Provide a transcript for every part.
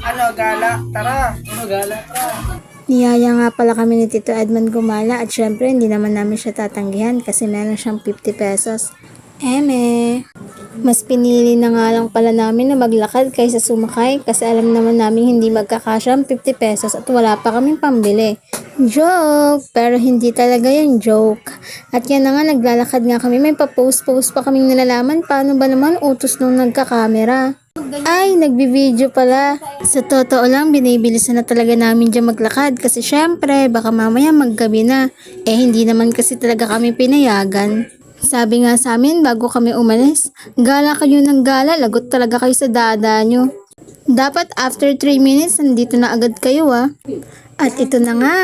Ano, gala? Tara. Ano, gala? Tara. Niyaya nga pala kami ni Tito Edmond gumala at syempre hindi naman namin siya tatanggihan kasi meron siyang 50 pesos. Mas pinili na nga lang pala namin na maglakad kaysa sumakay kasi alam naman namin hindi magkakasya ang 50 pesos at wala pa kaming pambili. Joke! Pero hindi talaga yung joke. At yan na nga, naglalakad nga kami. May pa-post-post pa kaming nalalaman paano ba naman utos nung nagkakamera. Ay, nagbibideo pala. Sa totoo lang, binibilisan na talaga namin dyan maglakad kasi syempre, baka mamaya maggabi na. Eh, hindi naman kasi talaga kami pinayagan. Sabi nga sa amin, bago kami umalis, gala kayo ng gala, lagot talaga kayo sa dada nyo. Dapat after 3 minutes, nandito na agad kayo ah. At ito na nga.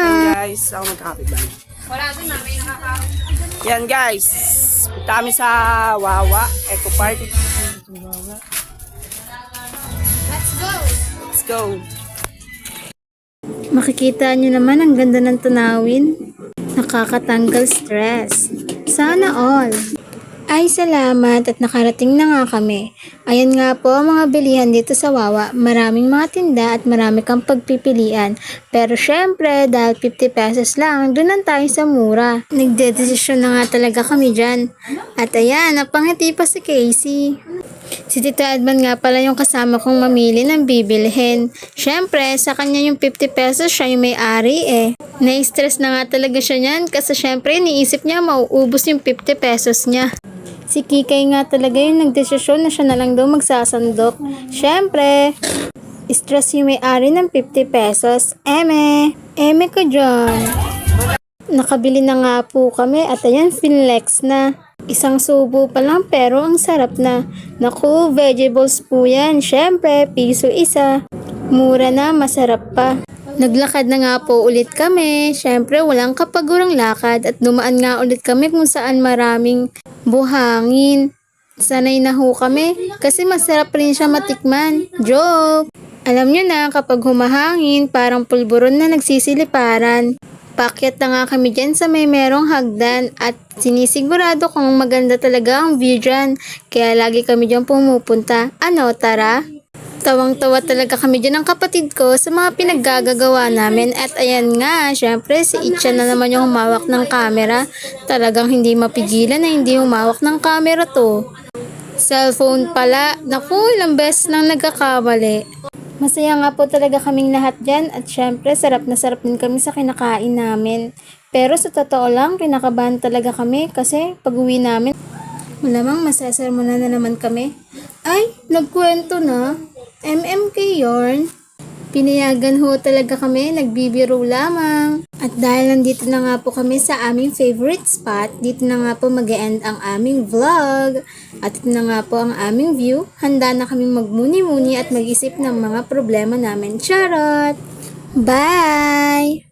Guys, ako magkakapit ba? Wala din na, may nakakapit. Yan guys, punta kami sa Wawa, Eco Park. Let's go! Makikita nyo naman ang ganda ng tanawin. Nakakatanggal stress. Sana all. Ay salamat at nakarating na nga kami. Ayan nga po ang mga bilihan dito sa Wawa. Maraming mga tinda at marami kang pagpipilian. Pero syempre dahil 50 pesos lang, doon lang tayo sa mura. Nagdedesisyon na nga talaga kami dyan. At ayan, napangiti pa si Casey. Si Tito Edmond nga pala yung kasama kong mamili ng bibilhin. Syempre, sa kanya yung 50 pesos, siya yung may-ari eh. Na-stress na nga talaga siya niyan kasi syempre iniisip niya mauubos yung 50 pesos niya. Si Kikay nga talaga yung nagdesisyon na siya na lang daw magsasandok. Syempre, stress yung may-ari ng 50 pesos. Eme ko dyan. Nakabili na nga po kami at ayan, finlex na. Isang subo pa lang pero ang sarap na. Naku, vegetables po yan. Syempre, piso isa. Mura na, masarap pa. Naglakad na nga po ulit kami. Syempre, walang kapagurang lakad at dumaan nga ulit kami kung saan maraming buhangin. Sanay na ho kami kasi masarap rin siya matikman. Joke! Alam nyo na, kapag humahangin, parang pulburon na nagsisiliparan. Paakyat na nga kami dyan sa may merong hagdan at sinisigurado kung maganda talaga ang view dyan. Kaya lagi kami dyan pumupunta. Ano, tara? Tawang-tawa talaga kami dyan ng kapatid ko sa mga pinaggagawa namin. At ayan nga, syempre si Itcha na naman yung humawak ng camera. Talagang hindi mapigilan na hindi humawak ng camera to. Cellphone pala. Naku, ilang beses nang nagkakamali. Masaya nga po talaga kaming lahat dyan at syempre sarap na sarap din kami sa kinakain namin. Pero sa totoo lang, kinakabahan talaga kami kasi pag uwi namin, malamang masasermonan na naman kami. Ay, nagkwento na. MMK yarn. Pinayagan ho talaga kami, nagbibiro lamang. At dahil nandito na nga po kami sa aming favorite spot, dito na nga po mag-e-end ang aming vlog. At ito na nga po ang aming view. Handa na kaming magmuni-muni at mag-isip ng mga problema namin. Charot! Bye!